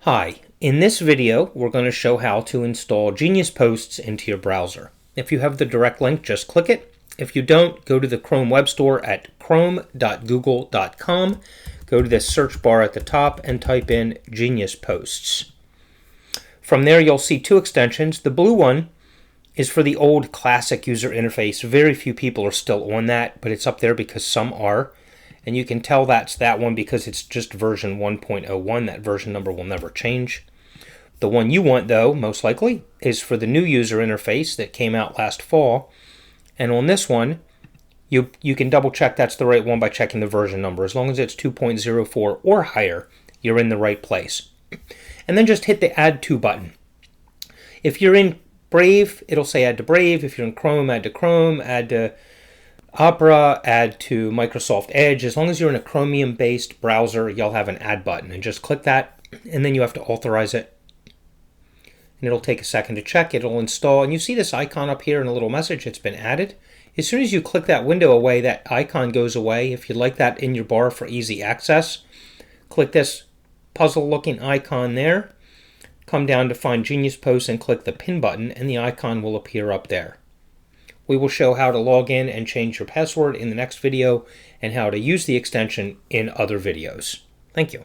Hi, in this video we're going to show how to install Genius Posts into your browser. If you have the direct link, just click it. If you don't, go to the Chrome Web Store at chrome.google.com, go to the search bar at the top and type in Genius Posts. From there you'll see two extensions. The blue one is for the old classic user interface. Very few people are still on that, but it's up there because some are. And you can tell that's that one because it's just version 1.01. That version number will never change. The one you want, though, most likely, is for the new user interface that came out last fall. And on this one, you can double check that's the right one by checking the version number. As long as it's 2.04 or higher, you're in the right place. And then just hit the Add To button. If you're in Brave, it'll say Add to Brave. If you're in Chrome, add to Chrome, add to Opera, add to Microsoft Edge. As long as you're in a Chromium-based browser, you'll have an add button. And just click that, and then you have to authorize it. And it'll take a second to check. It'll install. And you see this icon up here in a little message. It's been added. As soon as you click that window away, that icon goes away. If you'd like that in your bar for easy access, click this puzzle-looking icon there. Come down to find Genius Posts and click the pin button, and the icon will appear up there. We will show how to log in and change your password in the next video and how to use the extension in other videos. Thank you.